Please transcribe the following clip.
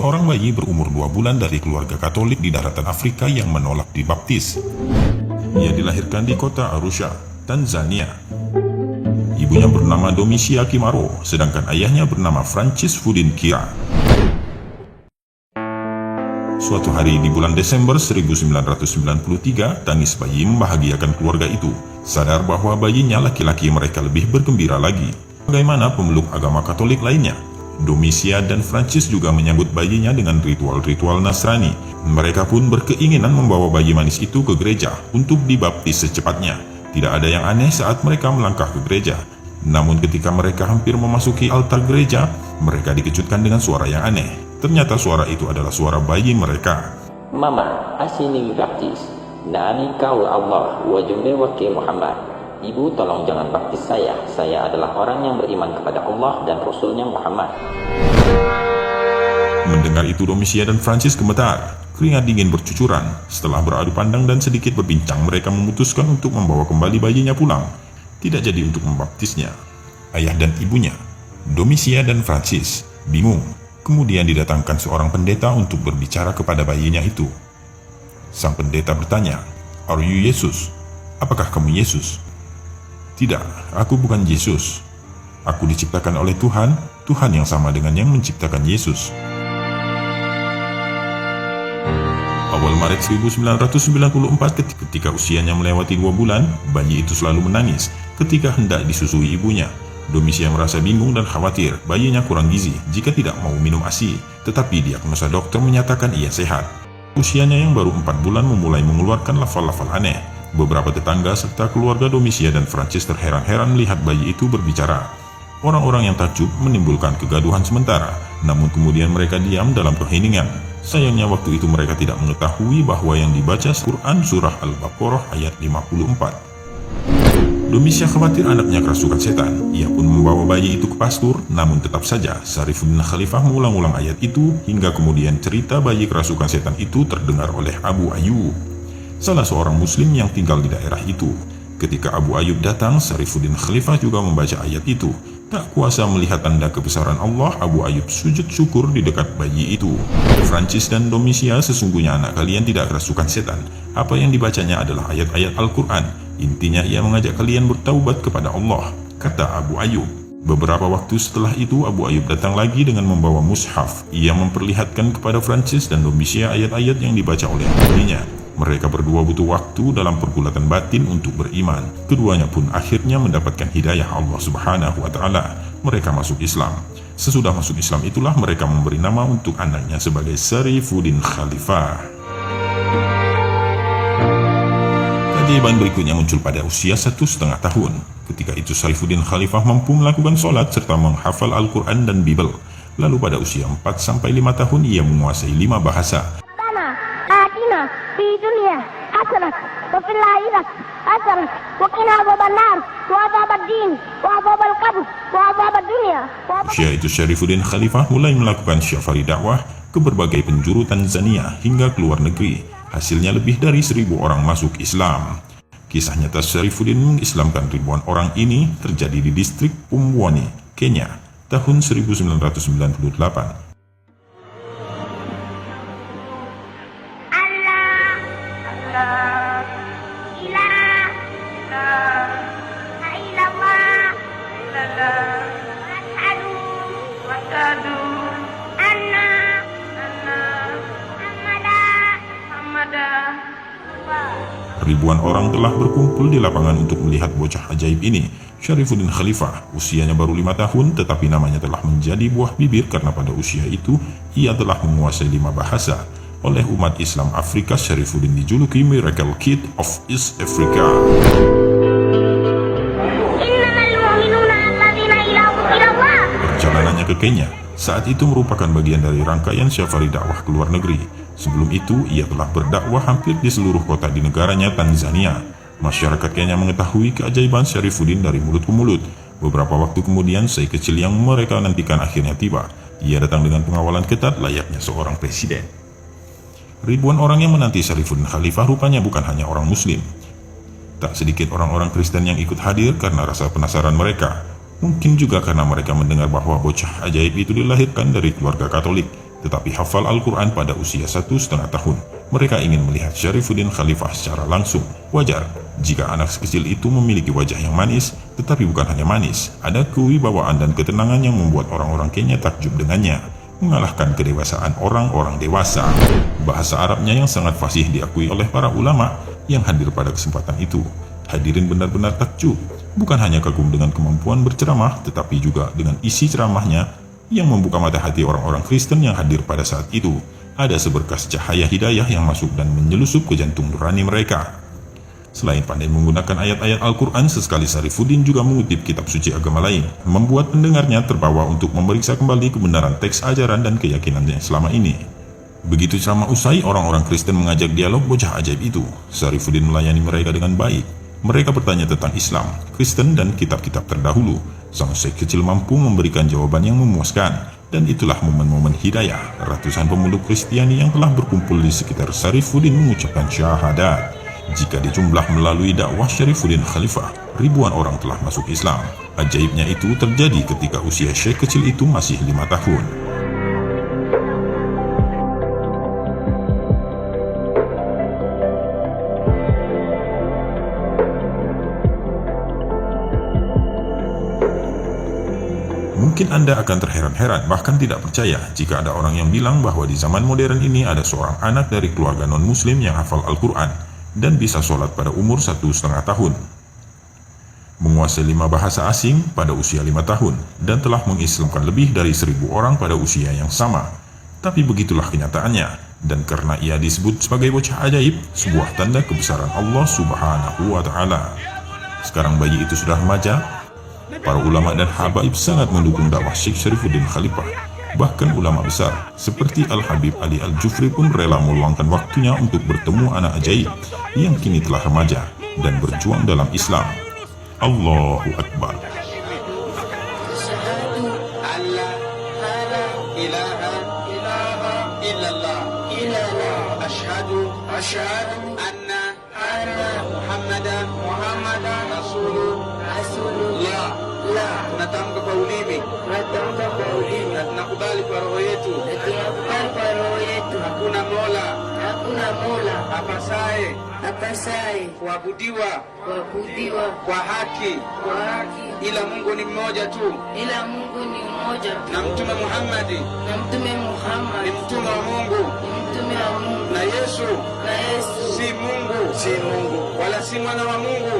seorang bayi berumur 2 bulan dari keluarga Katolik di daratan Afrika yang menolak dibaptis. Ia dilahirkan di kota Arusha, Tanzania. Ibunya bernama Domisia Kimaro, sedangkan ayahnya bernama Francis Fudin Kira. Suatu hari di bulan Desember 1993, tangis bayi membahagiakan keluarga itu. Sadar bahwa bayinya laki-laki, mereka lebih bergembira lagi. Bagaimana pemeluk agama Katolik lainnya? Domisia dan Francis juga menyambut bayinya dengan ritual-ritual Nasrani. Mereka pun berkeinginan membawa bayi manis itu ke gereja untuk dibaptis secepatnya. Tidak ada yang aneh saat mereka melangkah ke gereja. Namun ketika mereka hampir memasuki altar gereja, mereka dikejutkan dengan suara yang aneh. Ternyata suara itu adalah suara bayi mereka. Mama, asini baptis. Nani kau Allah wa jumbe wakil Muhammad. Ibu, tolong jangan baptis saya. Saya adalah orang yang beriman kepada Allah dan Rasulnya Muhammad. Mendengar itu, Domisia dan Francis gemetar. Keringat dingin bercucuran. Setelah beradu pandang dan sedikit berbincang, mereka memutuskan untuk membawa kembali bayinya pulang. Tidak jadi untuk membaptisnya. Ayah dan ibunya, Domisia dan Francis, bingung. Kemudian didatangkan seorang pendeta untuk berbicara kepada bayinya itu. Sang pendeta bertanya, "Are you Yesus? Apakah kamu Yesus?" "Tidak, aku bukan Yesus. Aku diciptakan oleh Tuhan, Tuhan yang sama dengan yang menciptakan Yesus." Awal Maret 1994, ketika usianya melewati 2 bulan, bayi itu selalu menangis ketika hendak disusui ibunya. Domisia merasa bingung dan khawatir bayinya kurang gizi jika tidak mau minum ASI, tetapi diagnosa dokter menyatakan ia sehat. Usianya yang baru 4 bulan memulai mengeluarkan lafal-lafal aneh. Beberapa tetangga serta keluarga Domisia dan Francis terheran-heran melihat bayi itu berbicara. Orang-orang yang takjub menimbulkan kegaduhan sementara, namun kemudian mereka diam dalam keheningan. Sayangnya waktu itu mereka tidak mengetahui bahwa yang dibaca Quran surah Al-Baqarah ayat 54. Domisia khawatir anaknya kerasukan setan. Ia pun membawa bayi itu ke pastur, namun tetap saja Syarifuddin Khalifah mengulang-ulang ayat itu hingga kemudian cerita bayi kerasukan setan itu terdengar oleh Abu Ayyub, salah seorang muslim yang tinggal di daerah itu. Ketika Abu Ayyub datang, Syarifuddin Khalifah juga membaca ayat itu. Tak kuasa melihat tanda kebesaran Allah, Abu Ayyub sujud syukur di dekat bayi itu. Francis dan Domisia, sesungguhnya anak kalian tidak kerasukan setan. Apa yang dibacanya adalah ayat-ayat Al-Quran. Intinya ia mengajak kalian bertaubat kepada Allah, kata Abu Ayyub. Beberapa waktu setelah itu, Abu Ayyub datang lagi dengan membawa mushaf. Ia memperlihatkan kepada Francis dan Domisia ayat-ayat yang dibaca oleh dirinya. Mereka berdua butuh waktu dalam pergulatan batin untuk beriman. Keduanya pun akhirnya mendapatkan hidayah Allah Subhanahu wa Ta'ala. Mereka masuk Islam. Sesudah masuk Islam itulah mereka memberi nama untuk anaknya sebagai Syarifuddin Khalifah. Keajaiban berikutnya muncul pada usia 1,5 tahun. Ketika itu Syarifuddin Khalifah mampu melakukan sholat serta menghafal Al-Quran dan Bible. Lalu pada usia 4-5 tahun ia menguasai 5 bahasa. Usia itu Syarifuddin Khalifah mulai melakukan syafari dakwah ke berbagai penjuru Tanzania hingga ke luar negeri. Hasilnya lebih dari 1.000 orang masuk Islam. Kisah nyata Syarifuddin mengislamkan ribuan orang ini terjadi di distrik Pumwani, Kenya, tahun 1998. Ribuan orang telah berkumpul di lapangan untuk melihat bocah ajaib ini. Syarifuddin Khalifah, usianya baru 5 tahun, tetapi namanya telah menjadi buah bibir karena pada usia itu ia telah menguasai 5 bahasa. Oleh umat Islam Afrika, Syarifuddin dijuluki Miracle Kid of East Africa. Perjalanannya ke Kenya saat itu merupakan bagian dari rangkaian syafari dakwah ke luar negeri. Sebelum itu, ia telah berdakwah hampir di seluruh kota di negaranya Tanzania. Masyarakat Kenya mengetahui keajaiban Syarifuddin dari mulut ke mulut. Beberapa waktu kemudian, sei kecil yang mereka nantikan akhirnya tiba. Ia datang dengan pengawalan ketat layaknya seorang presiden. Ribuan orang yang menanti Syarifuddin Khalifah rupanya bukan hanya orang Muslim. Tak sedikit orang-orang Kristen yang ikut hadir karena rasa penasaran mereka. Mungkin juga karena mereka mendengar bahwa bocah ajaib itu dilahirkan dari keluarga Katolik. tetapi hafal Al-Quran pada usia 1,5 tahun. Mereka ingin melihat Syarifuddin Khalifah secara langsung. Wajar jika anak kecil itu memiliki wajah yang manis, tetapi bukan hanya manis. Ada kewibawaan dan ketenangan yang membuat orang-orang Kenya takjub dengannya, mengalahkan kedewasaan orang-orang dewasa. Bahasa Arabnya yang sangat fasih diakui oleh para ulama yang hadir pada kesempatan itu. Hadirin benar-benar takjub, bukan hanya kagum dengan kemampuan berceramah, tetapi juga dengan isi ceramahnya yang membuka mata hati orang-orang Kristen yang hadir pada saat itu. Ada seberkas cahaya hidayah yang masuk dan menyelusup ke jantung nurani mereka. Selain pandai menggunakan ayat-ayat Al-Quran, sesekali Syarifuddin juga mengutip kitab suci agama lain, membuat pendengarnya terbawa untuk memeriksa kembali kebenaran teks ajaran dan keyakinannya selama ini. Begitu ceramah usai, orang-orang Kristen mengajak dialog bocah ajaib itu. Syarifuddin melayani mereka dengan baik. Mereka bertanya tentang Islam, Kristen, dan kitab-kitab terdahulu. Sang syekh kecil mampu memberikan jawaban yang memuaskan. Dan itulah momen-momen hidayah. Ratusan pemeluk Kristiani yang telah berkumpul di sekitar Syarifuddin mengucapkan syahadat. Jika dijumlah melalui dakwah Syarifuddin Khalifah, ribuan orang telah masuk Islam. Ajaibnya itu terjadi ketika usia syekh kecil itu masih 5 tahun. Mungkin Anda akan terheran-heran, bahkan tidak percaya jika ada orang yang bilang bahwa di zaman modern ini ada seorang anak dari keluarga non-muslim yang hafal Al-Quran dan bisa sholat pada umur 1,5 tahun, menguasai 5 bahasa asing pada usia 5 tahun, dan telah mengislamkan lebih dari 1.000 orang pada usia yang sama. Tapi begitulah kenyataannya, dan karena ia disebut sebagai bocah ajaib, sebuah tanda kebesaran Allah Subhanahu wa Ta'ala. Sekarang bayi itu sudah remaja. Para ulama dan habaib sangat mendukung dakwah Syekh Syarifuddin Khalifah. Bahkan ulama besar seperti Al-Habib Ali Al-Jufri pun rela meluangkan waktunya untuk bertemu anak ajaib yang kini telah remaja dan berjuang dalam Islam. Allahu Akbar. Asyhadu anna Muhammadan Rasulullah. Tunatamka kwa ulimi na tunakubali kwa roho yetu hakuna mola apasaye kuabudiwa kwa haki ila Mungu ni mmoja tu, na Mtume Muhammadi ni mtume wa Mungu, na Yesu si Mungu wala si mwana wa Mungu.